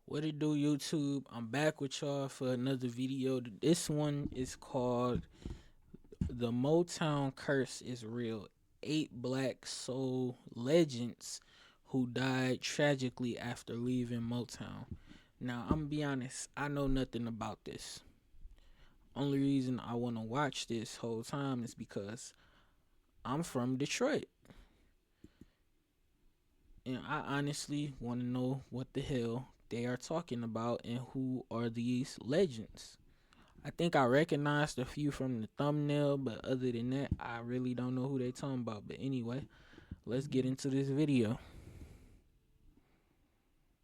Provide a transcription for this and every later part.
What it do, YouTube? I'm back with y'all for another video. This one is called "The Motown Curse is Real." 8 black soul legends who died tragically after leaving Motown. Now, I'm gonna be honest, I know nothing about this. Only reason I want to watch this whole time is because I'm from Detroit. And I honestly want to know what the hell they are talking about and who are these legends. I think I recognized a few from the thumbnail, but other than that, I really don't know who they talking about. But anyway, let's get into this video.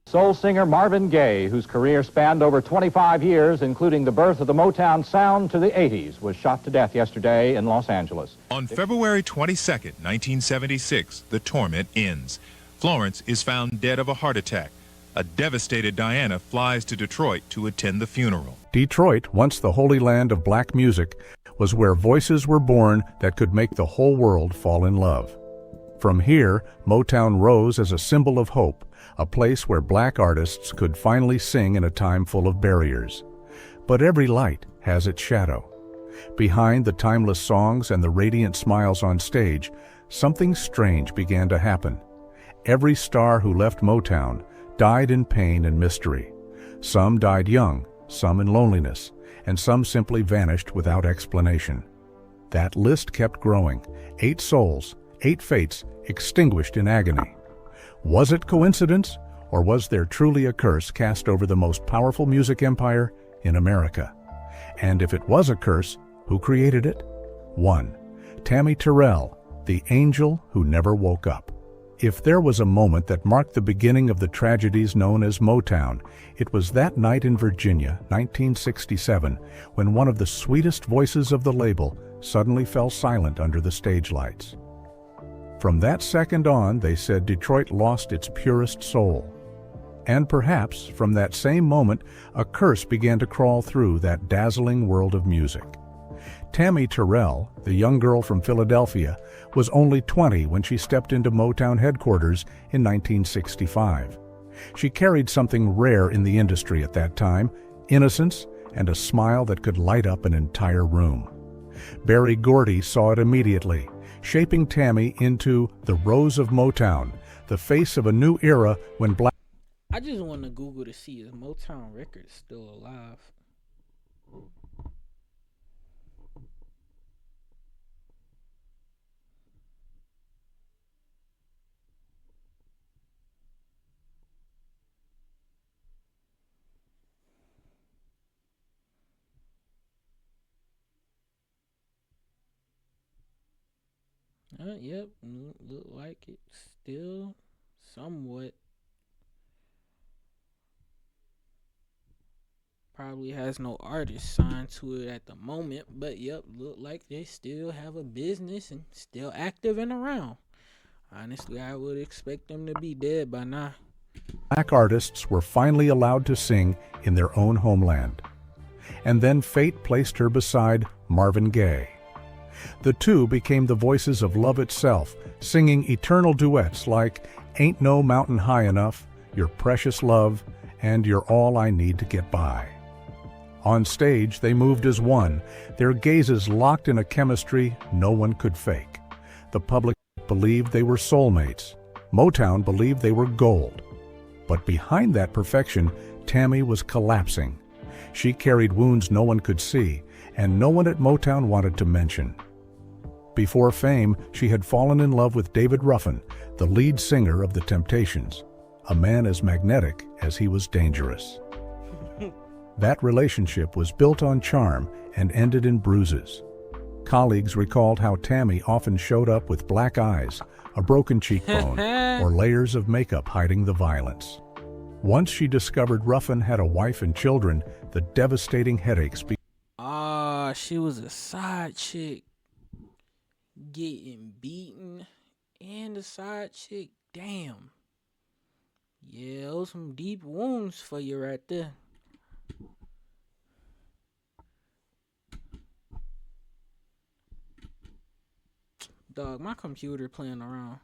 Soul singer Marvin Gaye, whose career spanned over 25 years, including the birth of the Motown sound to the 80s, was shot to death yesterday in Los Angeles. On February 22nd, 1976, the torment ends. Florence is found dead of a heart attack. A devastated Diana flies to Detroit to attend the funeral. Detroit, once the holy land of black music, was where voices were born that could make the whole world fall in love. From here, Motown rose as a symbol of hope, a place where black artists could finally sing in a time full of barriers. But every light has its shadow. Behind the timeless songs and the radiant smiles on stage, something strange began to happen. Every star who left Motown died in pain and mystery. Some died young, some in loneliness, and some simply vanished without explanation. That list kept growing. 8 souls, 8 fates, extinguished in agony. Was it coincidence, or was there truly a curse cast over the most powerful music empire in America? And if it was a curse, who created it? 1. Tammy Terrell, the angel who never woke up. If there was a moment that marked the beginning of the tragedies known as Motown, it was that night in Virginia, 1967, when one of the sweetest voices of the label suddenly fell silent under the stage lights. From that second on, they said Detroit lost its purest soul. And perhaps, from that same moment, a curse began to crawl through that dazzling world of music. Tammy Terrell, the young girl from Philadelphia, was only 20 when she stepped into Motown headquarters in 1965. She carried something rare in the industry at that time: innocence and a smile that could light up an entire room. Berry Gordy saw it immediately, shaping Tammy into the Rose of Motown, the face of a new era when black... I just want to Google to see is Motown Records still alive. Yep, look like it's still somewhat. Probably has no artist signed to it at the moment, but yep, look like they still have a business and still active and around. Honestly, I would expect them to be dead by now. Black artists were finally allowed to sing in their own homeland. And then fate placed her beside Marvin Gaye. The two became the voices of love itself, singing eternal duets like Ain't No Mountain High Enough, Your Precious Love, and You're All I Need to Get By. On stage, they moved as one, their gazes locked in a chemistry no one could fake. The public believed they were soulmates. Motown believed they were gold. But behind that perfection, Tammy was collapsing. She carried wounds no one could see, and no one at Motown wanted to mention. Before fame, she had fallen in love with David Ruffin, the lead singer of The Temptations, a man as magnetic as he was dangerous. That relationship was built on charm and ended in bruises. Colleagues recalled how Tammy often showed up with black eyes, a broken cheekbone, or layers of makeup hiding the violence. Once she discovered Ruffin had a wife and children, the devastating headaches began. She was a side chick getting beaten and a side chick. Damn. Yeah, those some deep wounds for you right there. Dog, my computer playing around.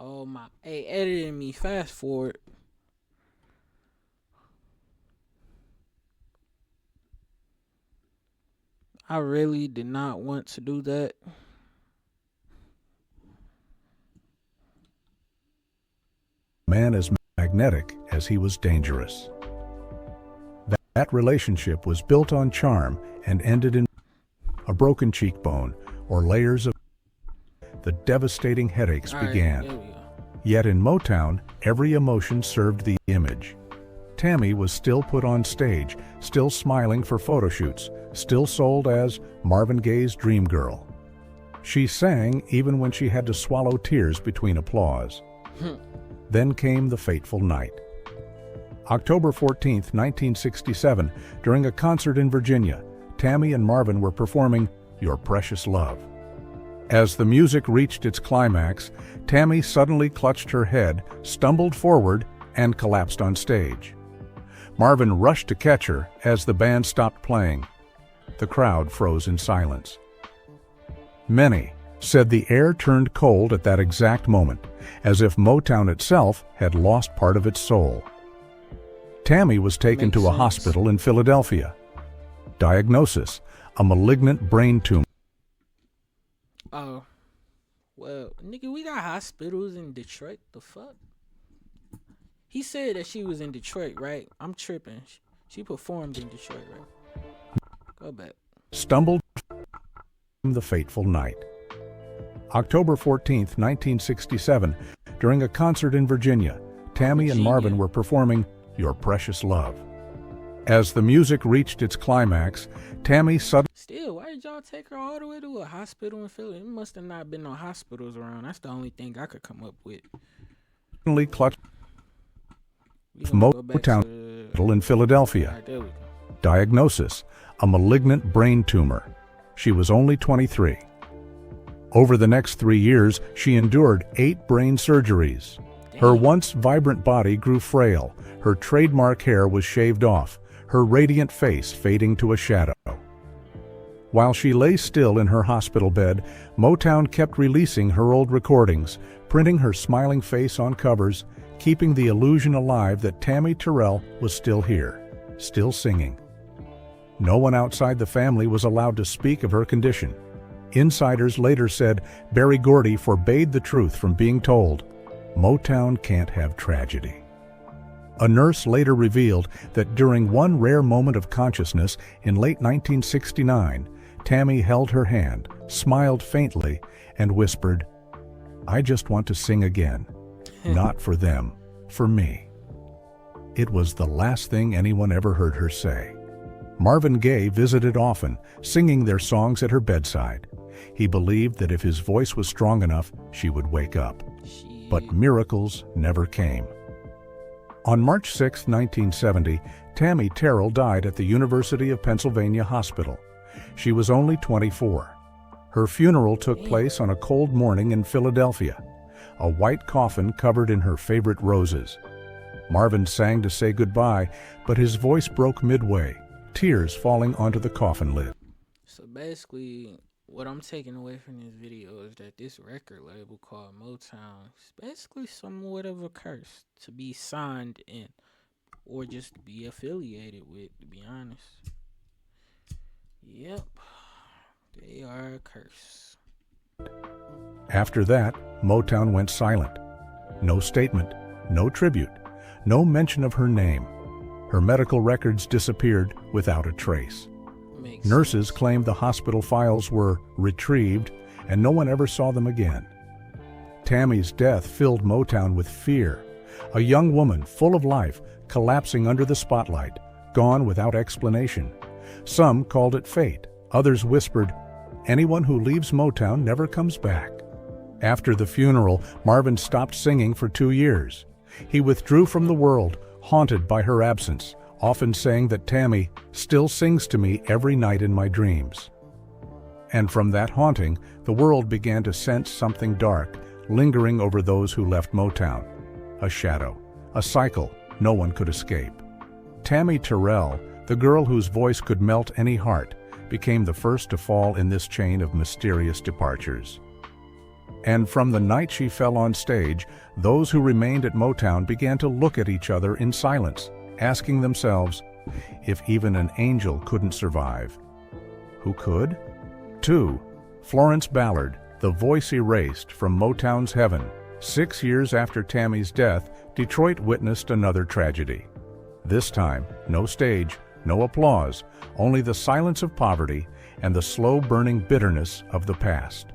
Oh my, hey, editing me, fast forward. I really did not want to do that. Man as magnetic as he was dangerous. That relationship was built on charm and ended in a broken cheekbone or layers of. The devastating headaches began. There we go. Yet in Motown, every emotion served the image. Tammy was still put on stage, still smiling for photo shoots, still sold as Marvin Gaye's dream girl. She sang even when she had to swallow tears between applause. Then came the fateful night. October 14th, 1967, during a concert in Virginia, Tammy and Marvin were performing Your Precious Love. As the music reached its climax, Tammy suddenly clutched her head, stumbled forward, and collapsed on stage. Marvin rushed to catch her as the band stopped playing. The crowd froze in silence. Many said the air turned cold at that exact moment, as if Motown itself had lost part of its soul. Tammy was taken to a hospital in Philadelphia. Diagnosis: a malignant brain tumor. Oh, well, nigga, we got hospitals in Detroit. The fuck? He said that she was in Detroit, right? I'm tripping. She performed in Detroit, right? Go back. Stumbled the fateful night. October 14th, 1967, during a concert in Virginia, Tammy and Marvin were performing Your Precious Love. As the music reached its climax, Tammy suddenly... Still, why did y'all take her all the way to a hospital in Philly? It must have not been no hospitals around. That's the only thing I could come up with. clutched Motown in Philadelphia. Right, there we go. Diagnosis: a malignant brain tumor. She was only 23. Over the next 3 years, she endured 8 brain surgeries. Her once vibrant body grew frail. Her trademark hair was shaved off, her radiant face fading to a shadow. While she lay still in her hospital bed, Motown kept releasing her old recordings, printing her smiling face on covers, keeping the illusion alive that Tammy Terrell was still here, still singing. No one outside the family was allowed to speak of her condition. Insiders later said Berry Gordy forbade the truth from being told. Motown can't have tragedy. A nurse later revealed that during one rare moment of consciousness in late 1969, Tammy held her hand, smiled faintly, and whispered, "I just want to sing again. Not for them, for me." It was the last thing anyone ever heard her say. Marvin Gaye visited often, singing their songs at her bedside. He believed that if his voice was strong enough, she would wake up. But miracles never came. On March 6, 1970, Tammy Terrell died at the University of Pennsylvania Hospital. She was only 24. Her funeral took place on a cold morning in Philadelphia, a white coffin covered in her favorite roses. Marvin sang to say goodbye, but his voice broke midway, tears falling onto the coffin lid. So basically, what I'm taking away from this video is that this record label called Motown is basically somewhat of a curse to be signed in or just to be affiliated with, to be honest. Yep, they are a curse. After that, Motown went silent. No statement, no tribute, no mention of her name. Her medical records disappeared without a trace. Nurses claimed the hospital files were retrieved and no one ever saw them again. Tammy's death filled Motown with fear. A young woman full of life collapsing under the spotlight, gone without explanation. Some called it fate. Others whispered, "Anyone who leaves Motown never comes back." After the funeral, Marvin stopped singing for 2 years. He withdrew from the world, haunted by her absence, often saying that Tammy still sings to me every night in my dreams. And from that haunting, the world began to sense something dark, lingering over those who left Motown. A shadow, a cycle no one could escape. Tammy Terrell, the girl whose voice could melt any heart, became the first to fall in this chain of mysterious departures. And from the night she fell on stage, those who remained at Motown began to look at each other in silence, asking themselves, if even an angel couldn't survive, who could? 2. Florence Ballard, the voice erased from Motown's heaven. 6 years after Tammy's death, Detroit witnessed another tragedy. This time, no stage, no applause, only the silence of poverty and the slow-burning bitterness of the past.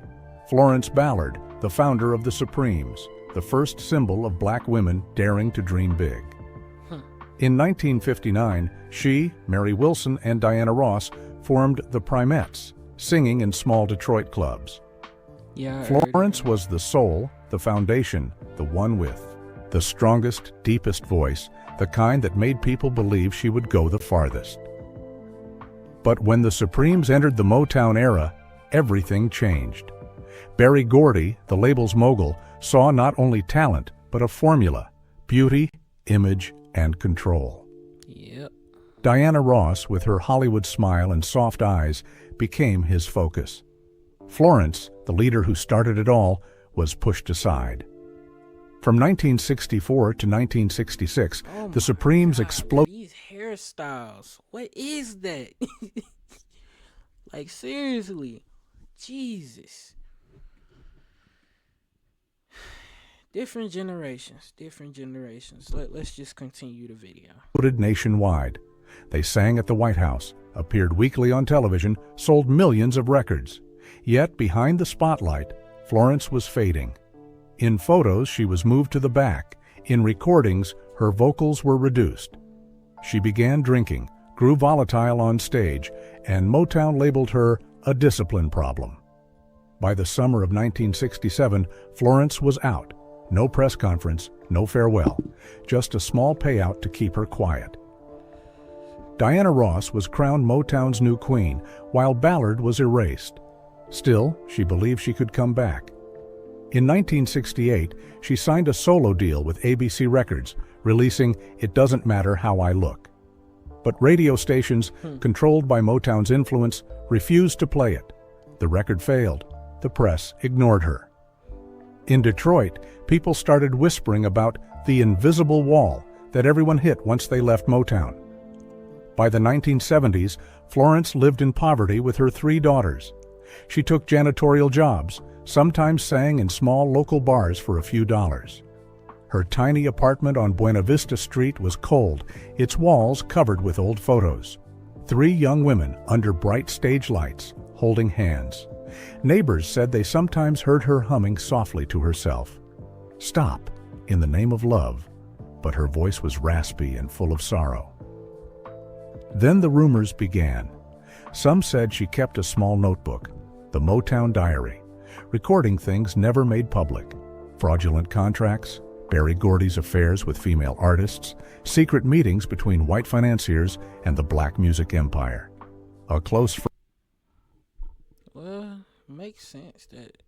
Florence Ballard, the founder of the Supremes, the first symbol of black women daring to dream big. In 1959, she, Mary Wilson, and Diana Ross formed the Primettes, singing in small Detroit clubs. Florence was the soul, the foundation, the one with the strongest, deepest voice, the kind that made people believe she would go the farthest. But when the Supremes entered the Motown era, everything changed. Berry Gordy, the label's mogul, saw not only talent, but a formula: beauty, image, and control. Yep. Diana Ross, with her Hollywood smile and soft eyes, became his focus. Florence, the leader who started it all, was pushed aside. From 1964 to 1966, the Supremes exploded. These hairstyles, what is that? Like, seriously, Jesus. Different generations. Let's just continue the video. Nationwide. They sang at the White House, appeared weekly on television, sold millions of records. Yet, behind the spotlight, Florence was fading. In photos, she was moved to the back. In recordings, her vocals were reduced. She began drinking, grew volatile on stage, and Motown labeled her a discipline problem. By the summer of 1967, Florence was out. No press conference, no farewell, just a small payout to keep her quiet. Diana Ross was crowned Motown's new queen, while Ballard was erased. Still, she believed she could come back. In 1968, she signed a solo deal with ABC Records, releasing It Doesn't Matter How I Look. But radio stations, controlled by Motown's influence, refused to play it. The record failed. The press ignored her. In Detroit, people started whispering about the invisible wall that everyone hit once they left Motown. By the 1970s, Florence lived in poverty with her 3 daughters. She took janitorial jobs, sometimes sang in small local bars for a few dollars. Her tiny apartment on Buena Vista Street was cold, its walls covered with old photos. 3 young women under bright stage lights, holding hands. Neighbors said they sometimes heard her humming softly to herself. Stop, in the name of love, but her voice was raspy and full of sorrow. Then the rumors began. Some said she kept a small notebook, the Motown Diary, recording things never made public. Fraudulent contracts, Berry Gordy's affairs with female artists, secret meetings between white financiers and the black music empire. A close friend. Well, makes sense that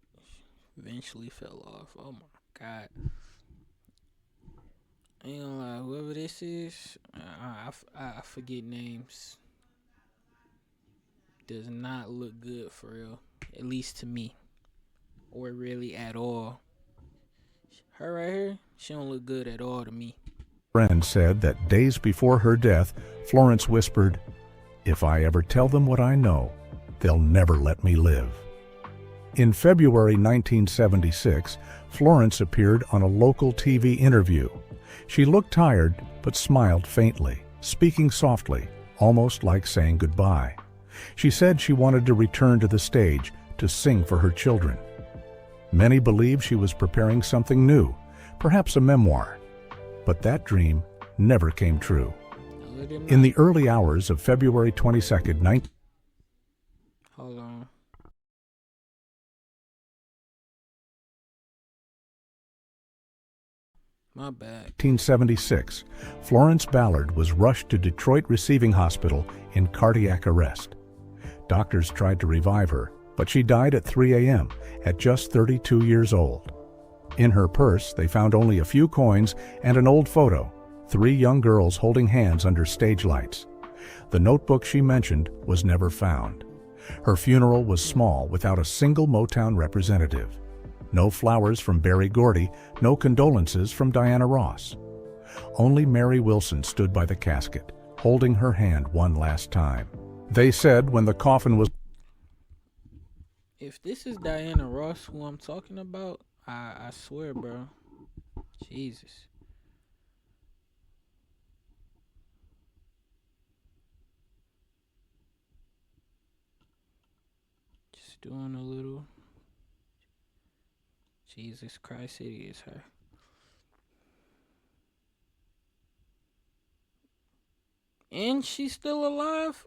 eventually fell off. Oh my God. I ain't gonna lie, whoever this is, I forget names. Does not look good for real, at least to me, or really at all. Her right here, she don't look good at all to me. Friend said that days before her death, Florence whispered, "If I ever tell them what I know, they'll never let me live." In February 1976, Florence appeared on a local TV interview. She looked tired, but smiled faintly, speaking softly, almost like saying goodbye. She said she wanted to return to the stage to sing for her children. Many believed she was preparing something new, perhaps a memoir. But that dream never came true. In the early hours of February 22nd, Hold on. My bad. 1976, Florence Ballard was rushed to Detroit Receiving Hospital in cardiac arrest. Doctors tried to revive her, but she died at 3 a.m. at just 32 years old. In her purse, they found only a few coins and an old photo, 3 young girls holding hands under stage lights. The notebook she mentioned was never found. Her funeral was small, without a single Motown representative. no flowers from Berry Gordy, no condolences from Diana Ross. Only Mary Wilson stood by the casket, holding her hand one last time. They said when the coffin was... If this is Diana Ross who I'm talking about, I swear, bro. Jesus. Just doing a little. Jesus Christ, it is her. And she's still alive?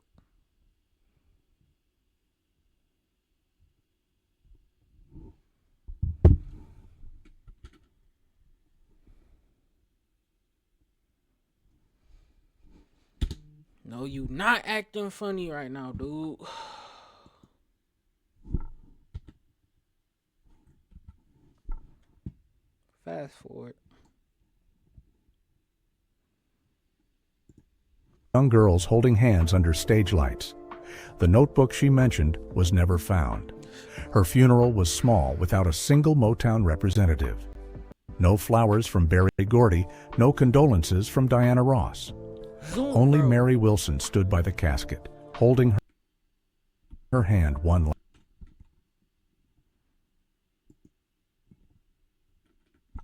No, you not acting funny right now, dude. Fast forward. Young girls holding hands under stage lights. The notebook she mentioned was never found. Her funeral was small, without a single Motown representative. No flowers from Berry Gordy, no condolences from Diana Ross. Only Mary Wilson stood by the casket, holding her hand one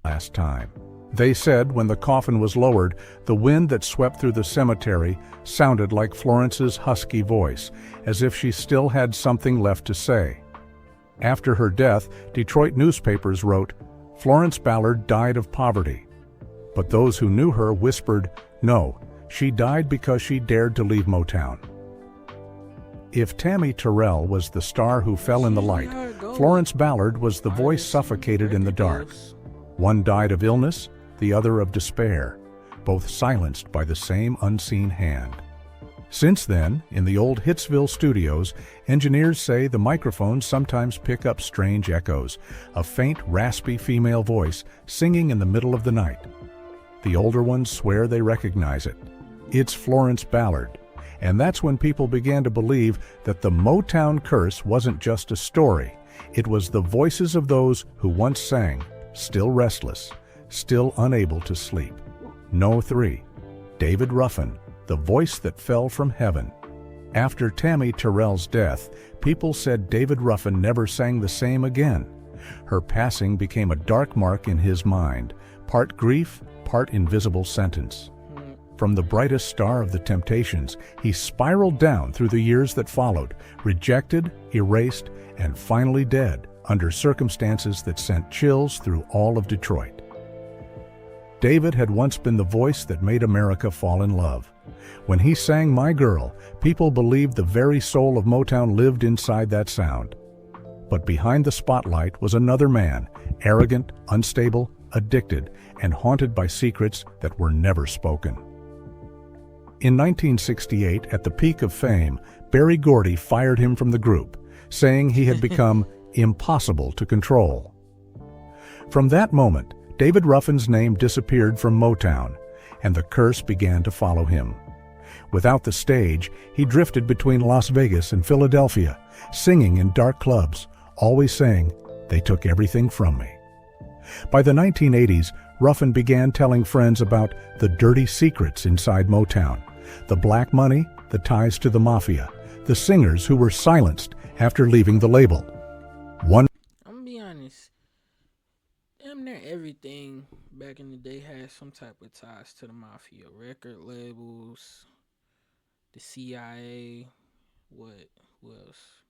last time. They said when the coffin was lowered, the wind that swept through the cemetery sounded like Florence's husky voice, as if she still had something left to say. After her death, Detroit newspapers wrote, "Florence Ballard died of poverty." But those who knew her whispered, no, she died because she dared to leave Motown. If Tammy Terrell was the star who fell in the light, Florence Ballard was the voice suffocated in the dark. One died of illness, the other of despair, both silenced by the same unseen hand. Since then, in the old Hitsville studios, engineers say the microphones sometimes pick up strange echoes, a faint, raspy female voice singing in the middle of the night. The older ones swear they recognize it. It's Florence Ballard. And that's when people began to believe that the Motown curse wasn't just a story. It was the voices of those who once sang, still restless, still unable to sleep. No 3. David Ruffin, the voice that fell from heaven. After Tammy Terrell's death, people said David Ruffin never sang the same again. Her passing became a dark mark in his mind, part grief, part invisible sentence. From the brightest star of the Temptations, he spiraled down through the years that followed, rejected, erased, and finally dead under circumstances that sent chills through all of Detroit. David had once been the voice that made America fall in love. When he sang My Girl, people believed the very soul of Motown lived inside that sound. But behind the spotlight was another man, arrogant, unstable, addicted, and haunted by secrets that were never spoken. In 1968, at the peak of fame, Berry Gordy fired him from the group, saying he had become impossible to control. From that moment, David Ruffin's name disappeared from Motown, and the curse began to follow him. Without the stage, he drifted between Las Vegas and Philadelphia, singing in dark clubs, always saying, "They took everything from me." By the 1980s, Ruffin began telling friends about the dirty secrets inside Motown, the black money, the ties to the mafia, the singers who were silenced after leaving the label. I'm gonna be honest, damn near everything back in the day had some type of ties to the mafia. Record labels, the CIA, what else?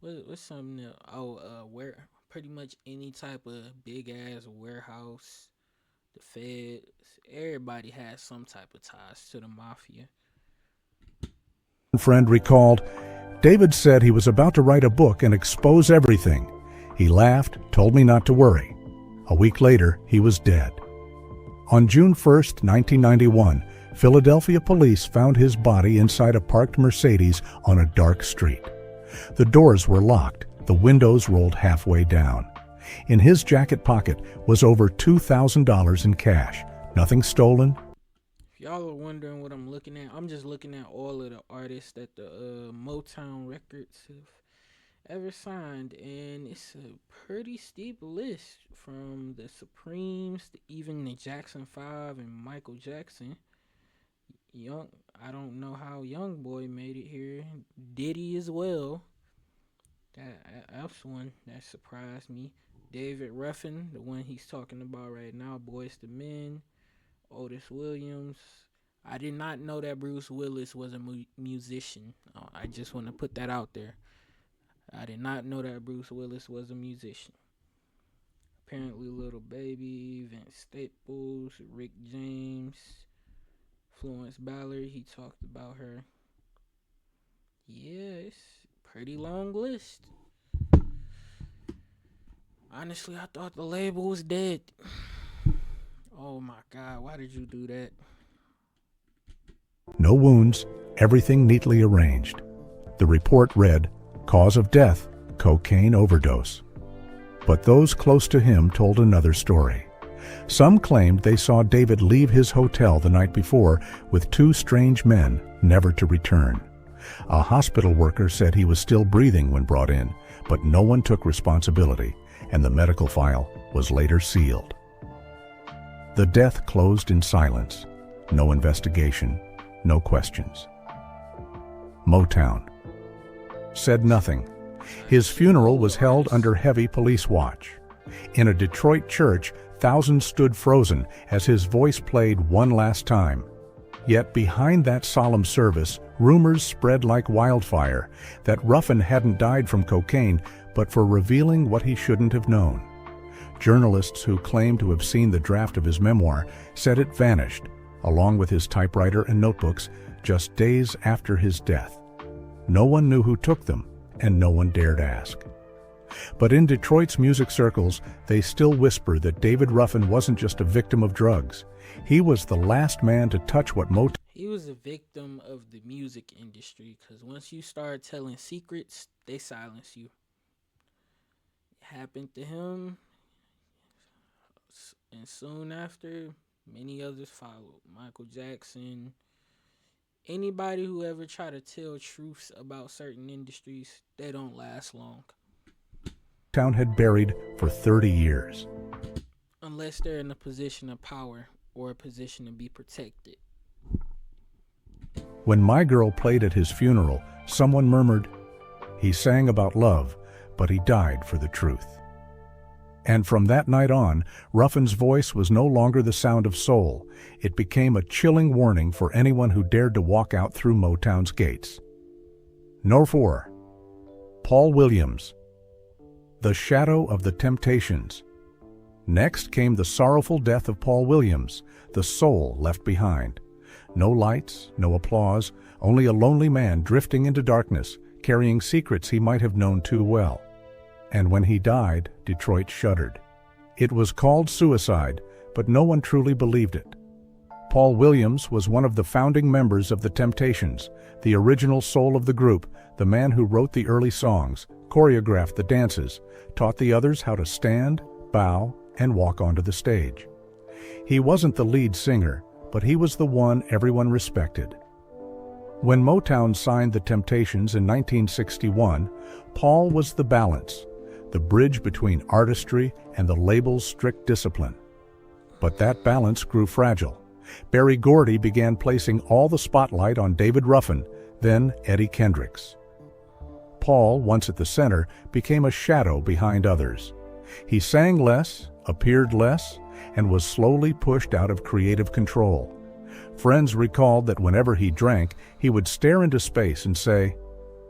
What's something else? Where pretty much any type of big ass warehouse, the feds, everybody has some type of ties to the mafia. One friend recalled, David said he was about to write a book and expose everything. He laughed, told me not to worry. A week later, he was dead. On June 1st, 1991, Philadelphia police found his body inside a parked Mercedes on a dark street. The doors were locked, the windows rolled halfway down. In his jacket pocket was over $2,000 in cash. Nothing stolen. If y'all are wondering what I'm looking at, I'm just looking at all of the artists that the MOTOWN Records have ever signed, and it's a pretty steep list from the Supremes to even the Jackson 5 and Michael Jackson. Young, I don't know how Young Boy made it here. Diddy as well. That's one that surprised me. David Ruffin, the one he's talking about right now, Boys to Men. Otis Williams. I did not know that Bruce Willis was a musician. I just want to put that out there. I did not know that Bruce Willis was a musician. Apparently, Little Baby, Vince Staples, Rick James, Florence Ballard. He talked about her. Yeah, it's a pretty long list. Honestly, I thought the label was dead. Oh my God, why did you do that? No wounds, everything neatly arranged. The report read, cause of death, cocaine overdose. But those close to him told another story. Some claimed they saw David leave his hotel the night before with two strange men, never to return. A hospital worker said he was still breathing when brought in, but no one took responsibility, and the medical file was later sealed. The death closed in silence. No investigation, no questions. MOTOWN said nothing. His funeral was held under heavy police watch. In a Detroit church, thousands stood frozen as his voice played one last time. Yet behind that solemn service, rumors spread like wildfire that Ruffin hadn't died from cocaine, but for revealing what he shouldn't have known. Journalists who claimed to have seen the draft of his memoir said it vanished, along with his typewriter and notebooks, just days after his death. No one knew who took them, and no one dared ask. But in Detroit's music circles, they still whisper that David Ruffin wasn't just a victim of drugs. He was the last man to touch what MOTOWN. He was a victim of the music industry, because once you start telling secrets, they silence you. It happened to him, and soon after, many others followed. Michael Jackson. Anybody who ever try to tell truths about certain industries, they don't last long. Town had buried for 30 years. Unless they're in a position of power or a position to be protected. When My Girl played at his funeral, someone murmured, he sang about love, but he died for the truth. And from that night on, Ruffin's voice was no longer the sound of soul. It became a chilling warning for anyone who dared to walk out through Motown's gates. No. 4. Paul Williams. The Shadow of the Temptations. Next came the sorrowful death of Paul Williams, the soul left behind. No lights, no applause, only a lonely man drifting into darkness, carrying secrets he might have known too well. And when he died, Detroit shuddered. It was called suicide, but no one truly believed it. Paul Williams was one of the founding members of the Temptations, the original soul of the group, the man who wrote the early songs, choreographed the dances, taught the others how to stand, bow, and walk onto the stage. He wasn't the lead singer, but he was the one everyone respected. When Motown signed the Temptations in 1961, Paul was the balance, the bridge between artistry and the label's strict discipline. But that balance grew fragile. Berry Gordy began placing all the spotlight on David Ruffin, then Eddie Kendricks. Paul, once at the center, became a shadow behind others. He sang less, appeared less, and was slowly pushed out of creative control. Friends recalled that whenever he drank, he would stare into space and say,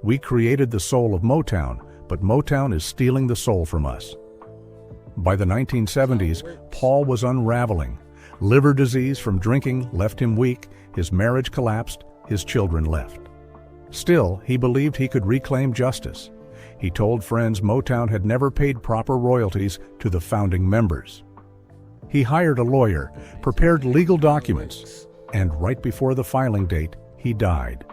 "We created the soul of Motown, but Motown is stealing the soul from us." By the 1970s, Paul was unraveling. Liver disease from drinking left him weak, his marriage collapsed, his children left. Still, he believed he could reclaim justice. He told friends Motown had never paid proper royalties to the founding members. He hired a lawyer, prepared legal documents, and right before the filing date, he died.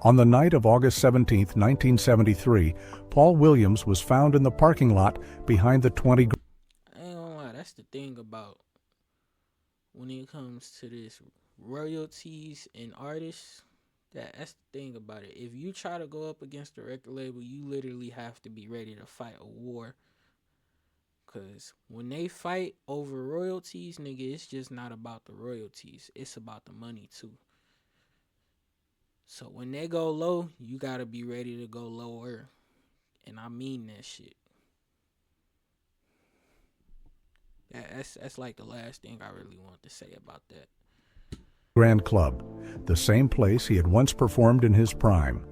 On the night of August 17, 1973, Paul Williams was found in the parking lot behind the 20. I ain't gonna lie, that's the thing about when it comes to this royalties and artists. That's the thing about it. If you try to go up against the record label, you literally have to be ready to fight a war. Cause when they fight over royalties, nigga, it's just not about the royalties. It's about the money too. So when they go low, you gotta be ready to go lower. And I mean that shit. That's like the last thing I really want to say about that. Grand Club, the same place he had once performed in his prime.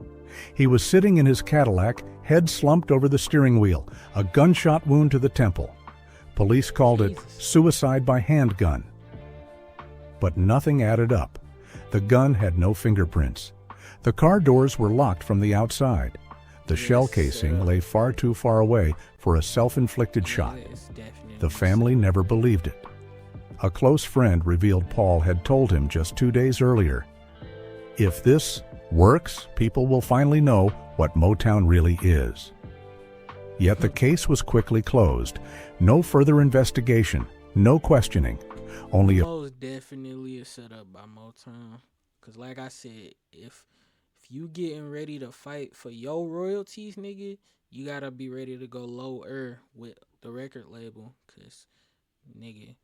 He was sitting in his Cadillac, head slumped over the steering wheel, a gunshot wound to the temple. Police called it suicide by handgun. But nothing added up. The gun had no fingerprints. The car doors were locked from the outside. The shell casing lay far too far away for a self-inflicted shot. The family never believed it. A close friend revealed Paul had told him just 2 days earlier, "If this works, people will finally know what Motown really is." Yet the case was quickly closed. No further investigation, no questioning. Only It was definitely a setup by Motown. Cause like I said, if you getting ready to fight for your royalties, nigga, you gotta be ready to go lower with the record label. Cause, nigga,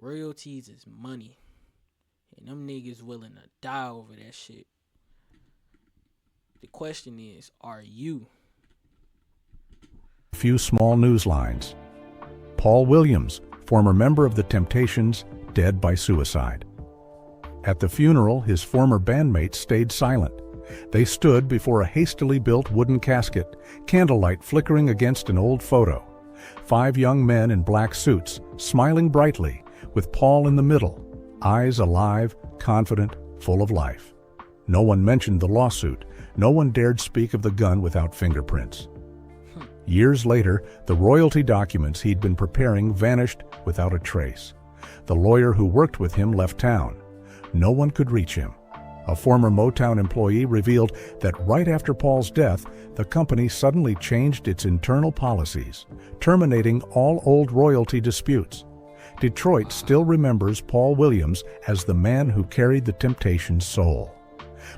royalties is money. And them niggas willing to die over that shit. The question is, are you? few small news lines. Paul Williams, former member of the Temptations, dead by suicide. At the funeral, his former bandmates stayed silent. They stood before a hastily built wooden casket, candlelight flickering against an old photo. 5 young men in black suits, smiling brightly, with Paul in the middle, eyes alive, confident, full of life. No one mentioned the lawsuit. No one dared speak of the gun without fingerprints. Years later, the royalty documents he'd been preparing vanished without a trace. The lawyer who worked with him left town. No one could reach him. A former Motown employee revealed that right after Paul's death, the company suddenly changed its internal policies, terminating all old royalty disputes. Detroit still remembers Paul Williams as the man who carried the Temptations' soul.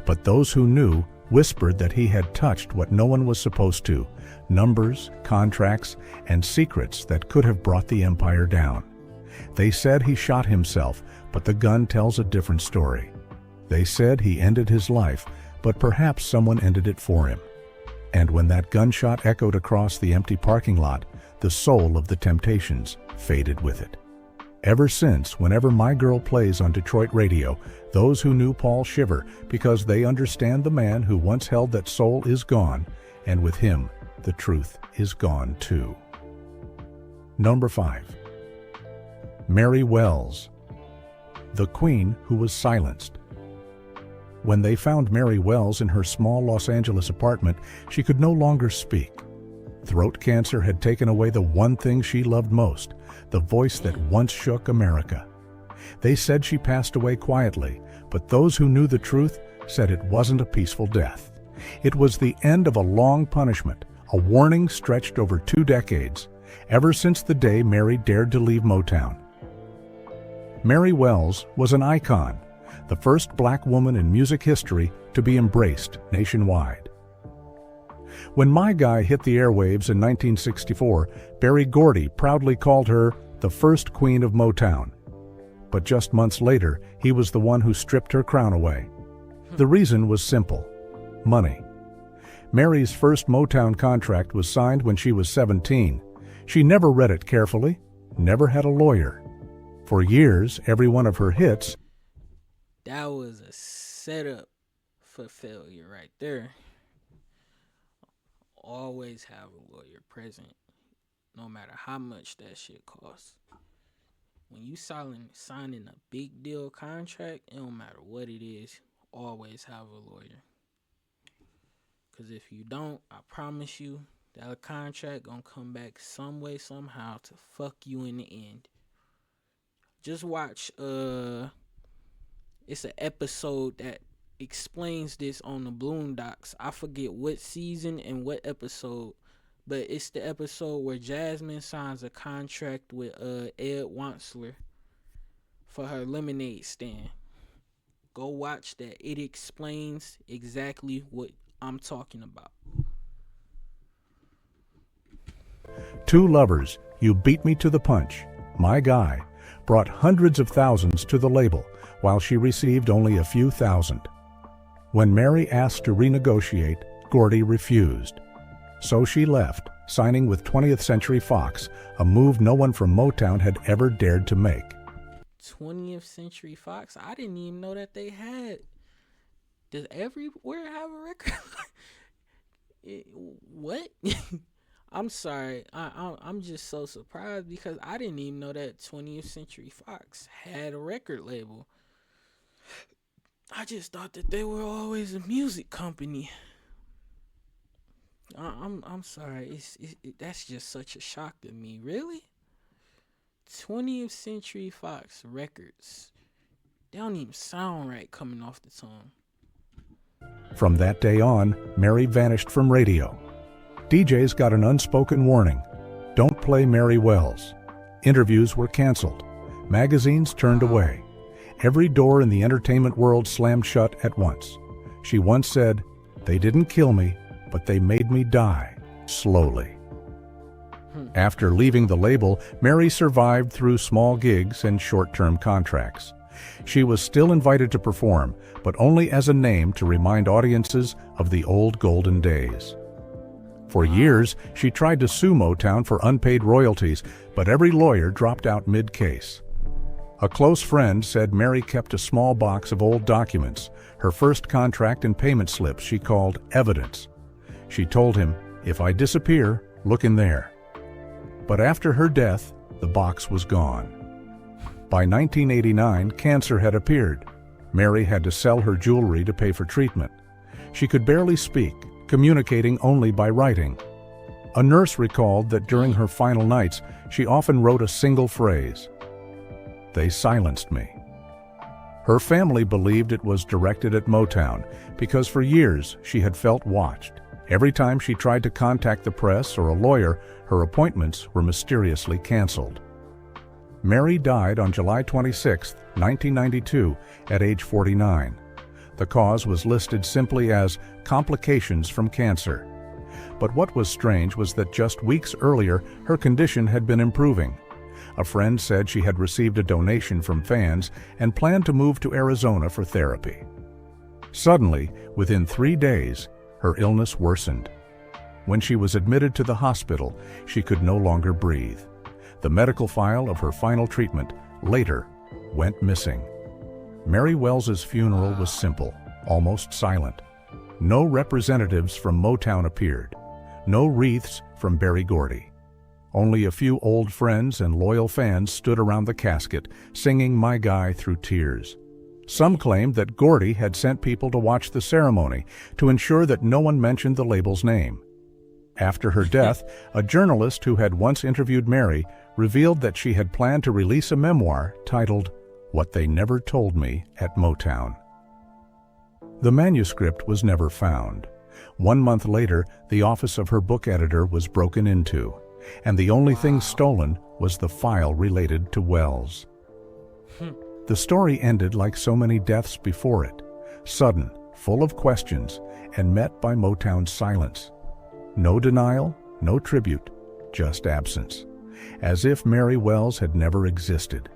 But those who knew whispered that he had touched what no one was supposed to, numbers, contracts, and secrets that could have brought the empire down. They said he shot himself, but the gun tells a different story. They said he ended his life, but perhaps someone ended it for him. And when that gunshot echoed across the empty parking lot, the soul of the Temptations faded with it. Ever since, whenever My Girl plays on Detroit radio, those who knew Paul shiver because they understand the man who once held that soul is gone, and with him, the truth is gone too. Number 5. Mary Wells, the queen who was silenced. When they found Mary Wells in her small Los Angeles apartment, she could no longer speak. Throat cancer had taken away the one thing she loved most, the voice that once shook America. They said she passed away quietly, but those who knew the truth said it wasn't a peaceful death. It was the end of a long punishment, a warning stretched over 2 decades, ever since the day Mary dared to leave Motown. Mary Wells was an icon, the first black woman in music history to be embraced nationwide. When My Guy hit the airwaves in 1964, Berry Gordy proudly called her the first queen of Motown. But just months later, he was the one who stripped her crown away. The reason was simple: money. Mary's first Motown contract was signed when she was 17. She never read it carefully, never had a lawyer. For years, every one of her hits, That was a setup for failure right there. Always have a lawyer present, no matter how much that shit costs. When you signing a big deal contract, it don't matter what it is, always have a lawyer. Because if you don't, I promise you, that contract gonna come back some way, somehow to fuck you in the end. Just watch, it's an episode that explains this on the Boondocks. I forget what season and what episode, but it's the episode where Jasmine signs a contract with Ed Wansler for her lemonade stand. Go watch that. It explains exactly what I'm talking about. Two Lovers, You Beat Me to the Punch, My Guy, brought hundreds of thousands to the label, while she received only a few thousand. When Mary asked to renegotiate, Gordy refused. So she left, signing with 20th Century Fox, a move no one from Motown had ever dared to make. 20th Century Fox? I didn't even know that they had. Does everywhere have a record? What? I'm sorry. I'm just so surprised because I didn't even know that 20th Century Fox had a record label. I just thought that they were always a music company. I'm sorry. That's just such a shock to me. Really? 20th Century Fox records. They don't even sound right coming off the tongue. From that day on, Mary vanished from radio. DJs got an unspoken warning. Don't play Mary Wells. Interviews were canceled. Magazines turned away. Every door in the entertainment world slammed shut at once. She once said, "They didn't kill me, but they made me die, slowly." After leaving the label, Mary survived through small gigs and short-term contracts. She was still invited to perform, but only as a name to remind audiences of the old golden days. For years, she tried to sue Motown for unpaid royalties, but every lawyer dropped out mid-case. A close friend said Mary kept a small box of old documents, her first contract and payment slips she called evidence. She told him, "If I disappear, look in there." But after her death, the box was gone. By 1989, cancer had appeared. Mary had to sell her jewelry to pay for treatment. She could barely speak, communicating only by writing. A nurse recalled that during her final nights, she often wrote a single phrase: "They silenced me." Her family believed it was directed at Motown because for years she had felt watched. Every time she tried to contact the press or a lawyer, her appointments were mysteriously canceled. Mary died on July 26, 1992, at age 49. The cause was listed simply as complications from cancer. But what was strange was that just weeks earlier, her condition had been improving. A friend said she had received a donation from fans and planned to move to Arizona for therapy. Suddenly, within 3 days, her illness worsened. When she was admitted to the hospital, she could no longer breathe. The medical file of her final treatment later went missing. Mary Wells's funeral was simple, almost silent. No representatives from Motown appeared. No wreaths from Berry Gordy. Only a few old friends and loyal fans stood around the casket, singing My Guy through tears. Some claimed that Gordy had sent people to watch the ceremony to ensure that no one mentioned the label's name. After her death, a journalist who had once interviewed Mary revealed that she had planned to release a memoir titled What They Never Told Me at Motown. The manuscript was never found. 1 month later, the office of her book editor was broken into, and the only thing stolen was the file related to Wells. The story ended like so many deaths before it, sudden, full of questions, and met by Motown's silence. No denial, no tribute, just absence, as if Mary Wells had never existed.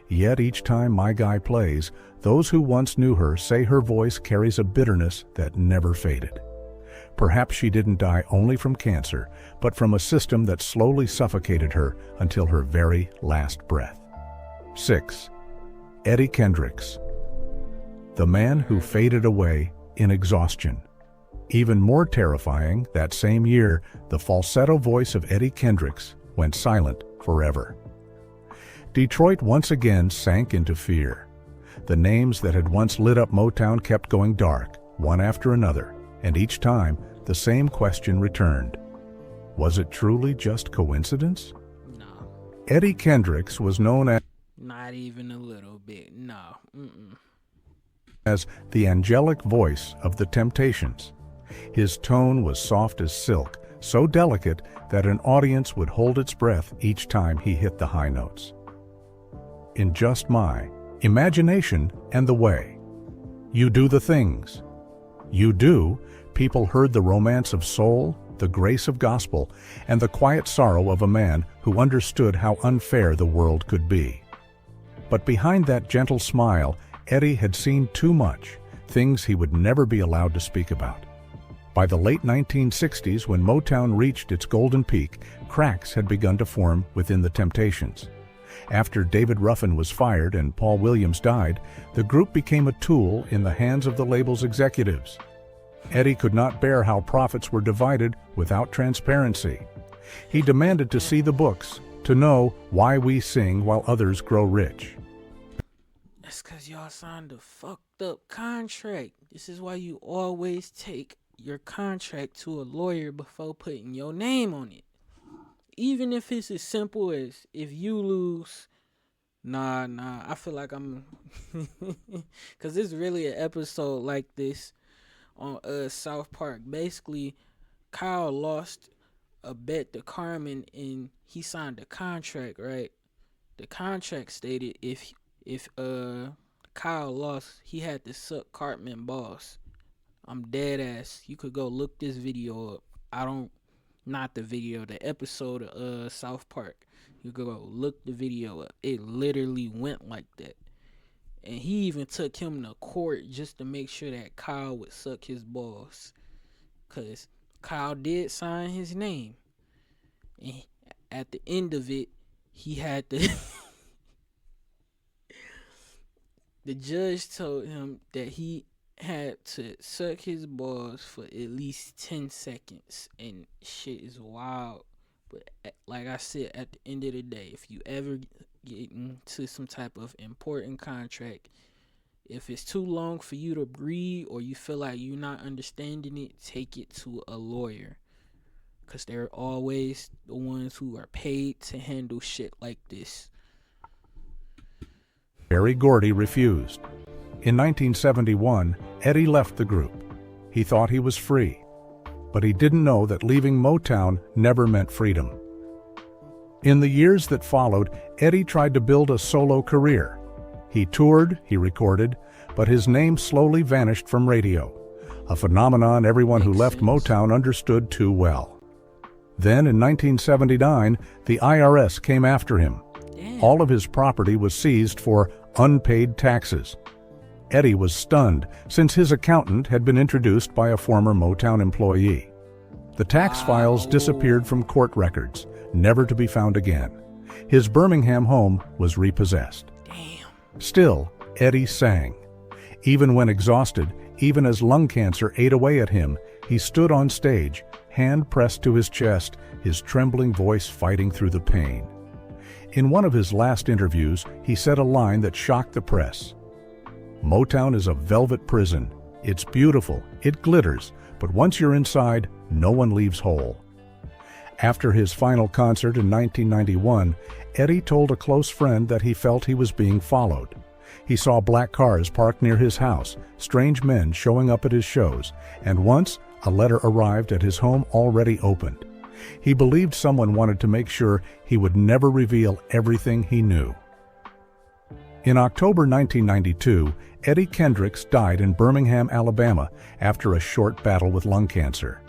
Yet each time My Guy plays, those who once knew her say her voice carries a bitterness that never faded. Perhaps she didn't die only from cancer, but from a system that slowly suffocated her until her very last breath. 6. Eddie Kendricks. The man who faded away in exhaustion. Even more terrifying, that same year, the falsetto voice of Eddie Kendricks went silent forever. Detroit once again sank into fear. The names that had once lit up Motown kept going dark, one after another, and each time the same question returned. Was it truly just coincidence? No. Eddie Kendricks was known Not even a little bit. No. as the angelic voice of the Temptations. His tone was soft as silk, so delicate that an audience would hold its breath each time he hit the high notes. In Just My, Imagination and The Way, You do the things. You do, people heard the romance of soul, the grace of gospel, and the quiet sorrow of a man who understood how unfair the world could be. But behind that gentle smile, Eddie had seen too much, things he would never be allowed to speak about. By the late 1960s, when Motown reached its golden peak, cracks had begun to form within the Temptations. After David Ruffin was fired and Paul Williams died, the group became a tool in the hands of the label's executives. Eddie could not bear how profits were divided without transparency. He demanded to see the books, to know why we sing while others grow rich. That's because y'all signed a fucked up contract. This is why you always take your contract to a lawyer before putting your name on it. Even if it's as simple as, if you lose, I feel like I'm because it's really an episode like this on South Park. Basically, Kyle lost a bet to Carmen and he signed a contract, right? The contract stated if Kyle lost, he had to suck Cartman balls. I'm dead ass. You could go look this video up. Not the video, the episode of South Park. You could go look the video up. It literally went like that. And he even took him to court just to make sure that Kyle would suck his balls. Because Kyle did sign his name. And at the end of it, he had to... The judge told him that he had to suck his balls for at least 10 seconds. And shit is wild. But like I said, at the end of the day, if you ever get into some type of important contract, if it's too long for you to breathe or you feel like you're not understanding it, take it to a lawyer. Because they're always the ones who are paid to handle shit like this. Berry Gordy refused. In 1971, Eddie left the group. He thought he was free, but he didn't know that leaving Motown never meant freedom. In the years that followed, Eddie tried to build a solo career. He toured, he recorded, but his name slowly vanished from radio, a phenomenon everyone who left Motown understood too well. Then in 1979, the IRS came after him. All of his property was seized for unpaid taxes. Eddie was stunned, since his accountant had been introduced by a former Motown employee. The tax files disappeared from court records, never to be found again. His Birmingham home was repossessed. Still, Eddie sang. Even when exhausted, even as lung cancer ate away at him, he stood on stage, hand pressed to his chest, his trembling voice fighting through the pain. In one of his last interviews, he said a line that shocked the press. "Motown is a velvet prison. It's beautiful, it glitters, but once you're inside, no one leaves whole." After his final concert in 1991, Eddie told a close friend that he felt he was being followed. He saw black cars parked near his house, strange men showing up at his shows, and once a letter arrived at his home already opened. He believed someone wanted to make sure he would never reveal everything he knew. In October 1992, Eddie Kendricks died in Birmingham, Alabama, after a short battle with lung cancer.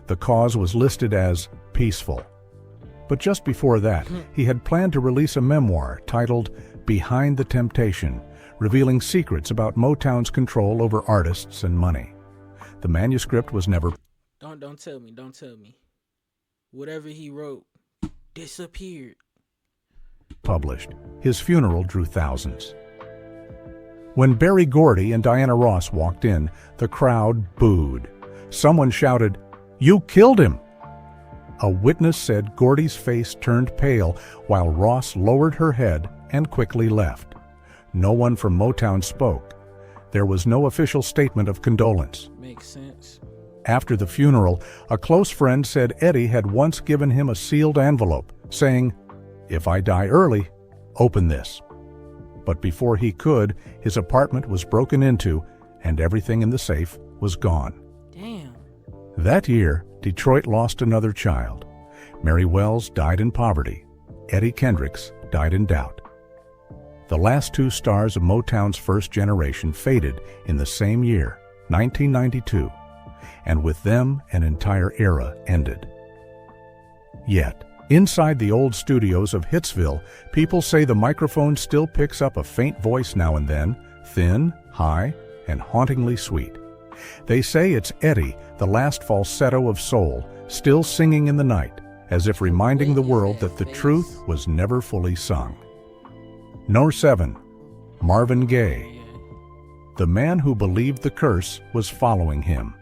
The cause was listed as peaceful. But just before that, he had planned to release a memoir titled Behind the Temptation, revealing secrets about Motown's control over artists and money. The manuscript was never... Don't tell me. Whatever he wrote disappeared. Published. His funeral drew thousands. When Berry Gordy and Diana Ross walked in, the crowd booed. Someone shouted, "You killed him!" A witness said Gordy's face turned pale while Ross lowered her head and quickly left. No one from Motown spoke. There was no official statement of condolence. Makes sense. After the funeral, a close friend said Eddie had once given him a sealed envelope, saying, "If I die early, open this." But before he could, his apartment was broken into and everything in the safe was gone. Damn. That year, Detroit lost another child. Mary Wells died in poverty. Eddie Kendricks died in doubt. The last two stars of Motown's first generation faded in the same year, 1992, and with them an entire era ended. Yet, inside the old studios of Hitsville, people say the microphone still picks up a faint voice now and then, thin, high, and hauntingly sweet. They say it's Eddie, the last falsetto of soul, still singing in the night, as if reminding the world that the truth was never fully sung. No. 7. Marvin Gaye. The man who believed the curse was following him.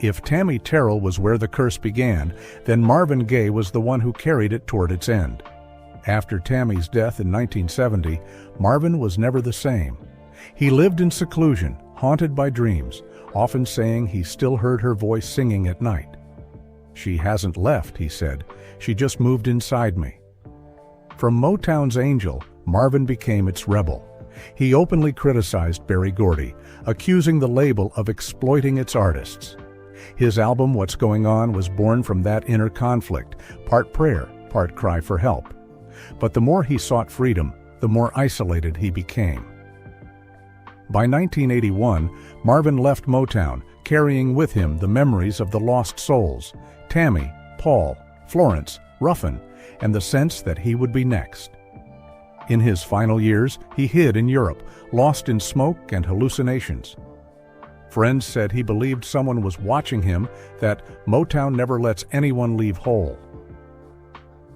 If Tammy Terrell was where the curse began, then Marvin Gaye was the one who carried it toward its end. After Tammy's death in 1970, Marvin was never the same. He lived in seclusion, haunted by dreams, often saying he still heard her voice singing at night. "She hasn't left," he said. "She just moved inside me." From Motown's angel, Marvin became its rebel. He openly criticized Berry Gordy, accusing the label of exploiting its artists. His album What's Going On was born from that inner conflict, part prayer, part cry for help. But the more he sought freedom, the more isolated he became. By 1981, Marvin left Motown, carrying with him the memories of the lost souls, Tammy, Paul, Florence, Ruffin, and the sense that he would be next. In his final years, he hid in Europe, lost in smoke and hallucinations. Friends said he believed someone was watching him, that Motown never lets anyone leave whole.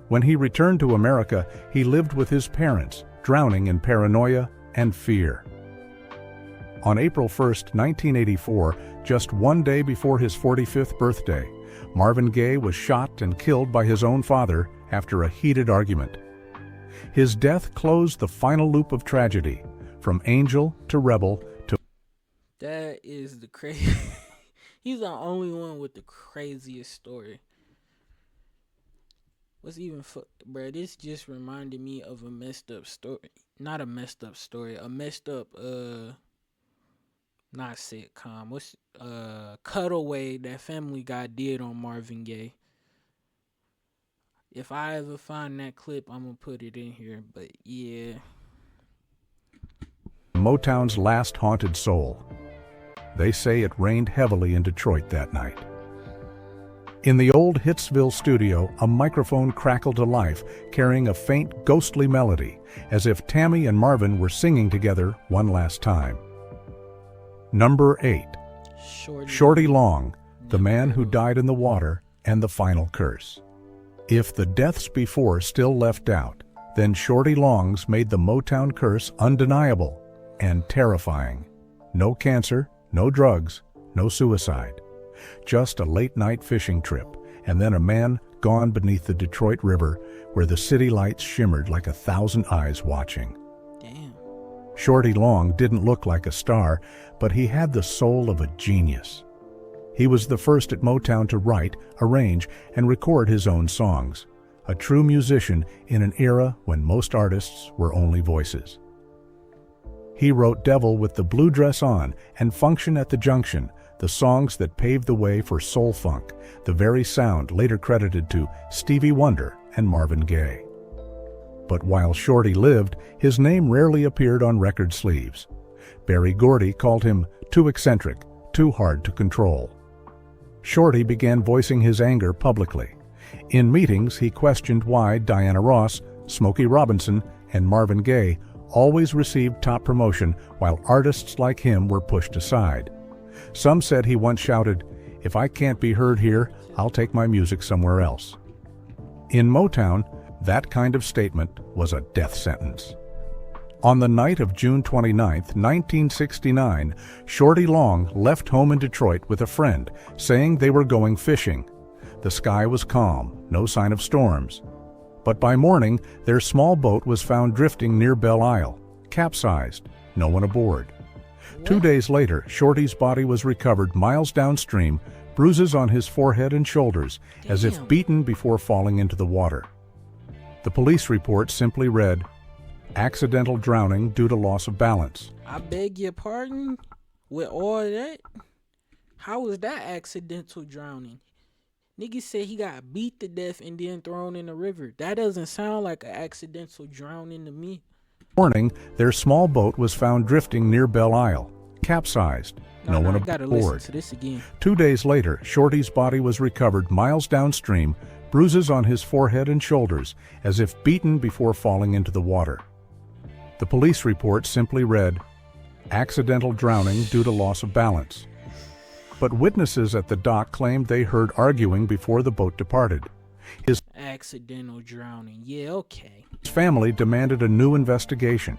When he returned to America, he lived with his parents, drowning in paranoia and fear. On April 1, 1984, just one day before his 45th birthday, Marvin Gaye was shot and killed by his own father after a heated argument. His death closed the final loop of tragedy, from angel to rebel to... That is the crazy. He's the only one with the craziest story. What's even bruh, this just reminded me of a messed up story. Not a messed up story, a messed up not sitcom. What's cutaway that Family Guy did on Marvin Gaye. If I ever find that clip, I'm gonna put it in here. But yeah. Motown's last haunted soul. They say it rained heavily in Detroit that night. In the old Hitsville studio, a microphone crackled to life, carrying a faint, ghostly melody, as if Tammy and Marvin were singing together one last time. Number 8. Shorty Long, the man who died in the water, and the final curse. If the deaths before still left doubt, then Shorty Long's made the Motown curse undeniable and terrifying. No cancer, no drugs, no suicide. Just a late-night fishing trip, and then a man gone beneath the Detroit River, where the city lights shimmered like 1,000 eyes watching. Damn. Shorty Long didn't look like a star, but he had the soul of a genius. He was the first at Motown to write, arrange, and record his own songs. A true musician in an era when most artists were only voices. He wrote Devil with the Blue Dress On and Function at the Junction, the songs that paved the way for soul funk, the very sound later credited to Stevie Wonder and Marvin Gaye. But while Shorty lived, his name rarely appeared on record sleeves. Berry Gordy called him too eccentric, too hard to control. Shorty began voicing his anger publicly. In meetings, he questioned why Diana Ross, Smokey Robinson, and Marvin Gaye always received top promotion while artists like him were pushed aside. Some said he once shouted, "If I can't be heard here, I'll take my music somewhere else." In Motown, that kind of statement was a death sentence. On the night of June 29, 1969, Shorty Long left home in Detroit with a friend, saying they were going fishing. The sky was calm, no sign of storms. But by morning, their small boat was found drifting near Belle Isle, capsized, no one aboard. 2 days later, Shorty's body was recovered miles downstream, bruises on his forehead and shoulders, as if beaten before falling into the water. The police report simply read, "Accidental drowning due to loss of balance." I beg your pardon? With all that? How was that accidental drowning? Nigga said he got beat to death and then thrown in the river. That doesn't sound like an accidental drowning to me. Morning, their small boat was found drifting near Belle Isle, capsized. No one I gotta listen aboard. to this again. 2 days later, Shorty's body was recovered miles downstream, bruises on his forehead and shoulders, as if beaten before falling into the water. The police report simply read, "Accidental drowning due to loss of balance." But witnesses at the dock claimed they heard arguing before the boat departed. His Accidental drowning. Yeah, okay. family demanded a new investigation.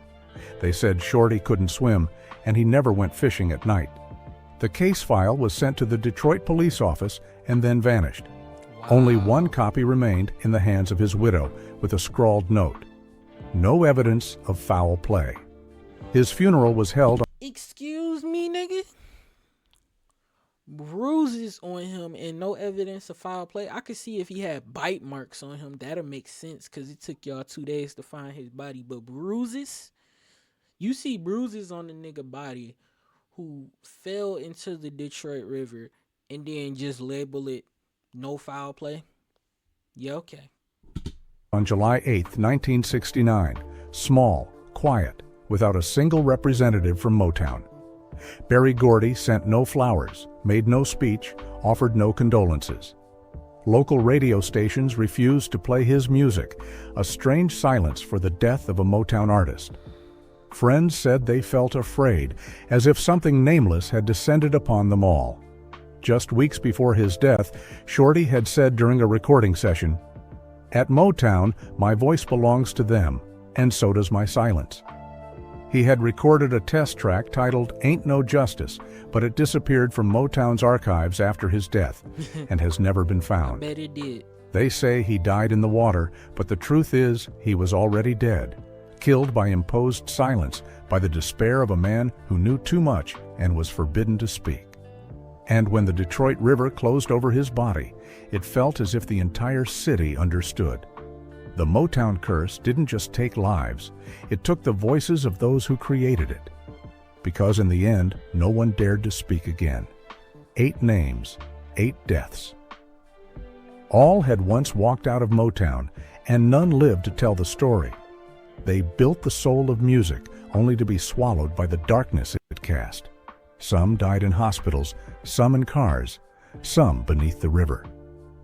They said Shorty couldn't swim, and he never went fishing at night. The case file was sent to the Detroit police office and then vanished. Wow. Only one copy remained in the hands of his widow, with a scrawled note. No evidence of foul play. His funeral was held. Excuse me, nigga? Bruises on him and no evidence of foul play. I could see if he had bite marks on him. That'll make sense because it took y'all 2 days to find his body. But bruises? You see bruises on the nigga body who fell into the Detroit River and then just label it no foul play? Yeah, okay. On July 8, 1969, small, quiet, without a single representative from Motown. Berry Gordy sent no flowers, made no speech, offered no condolences. Local radio stations refused to play his music, a strange silence for the death of a Motown artist. Friends said they felt afraid, as if something nameless had descended upon them all. Just weeks before his death, Shorty had said during a recording session, "At Motown, my voice belongs to them, and so does my silence." He had recorded a test track titled "Ain't No Justice," but it disappeared from Motown's archives after his death and has never been I found. bet it did. They say he died in the water, but the truth is he was already dead, killed by imposed silence, by the despair of a man who knew too much and was forbidden to speak. And when the Detroit River closed over his body, it felt as if the entire city understood. The Motown curse didn't just take lives, it took the voices of those who created it. Because in the end, no one dared to speak again. 8 names, 8 deaths. All had once walked out of Motown, and none lived to tell the story. They built the soul of music, only to be swallowed by the darkness it cast. Some died in hospitals, some in cars, some beneath the river.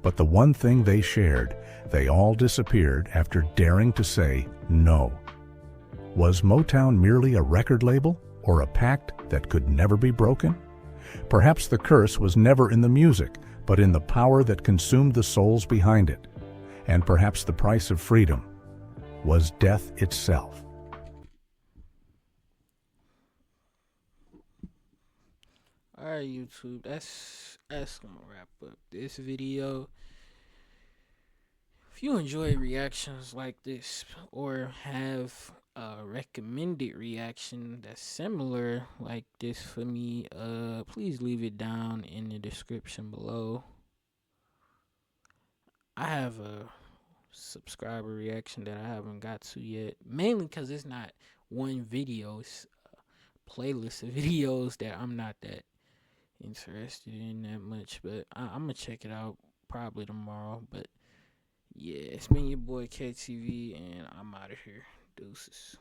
But the one thing they shared, they all disappeared after daring to say no. Was Motown merely a record label, or a pact that could never be broken? Perhaps the curse was never in the music, but in the power that consumed the souls behind it. And perhaps the price of freedom was death itself. Alright, YouTube, that's gonna wrap up this video. If you enjoy reactions like this or have a recommended reaction that's similar like this for me, please leave it down in the description below. I have a subscriber reaction that I haven't got to yet, mainly because it's not one video, it's a playlist of videos that I'm not that interested in that much, but I'm gonna check it out probably tomorrow. But yeah, it's been your boy KTV, and I'm out of here. Deuces.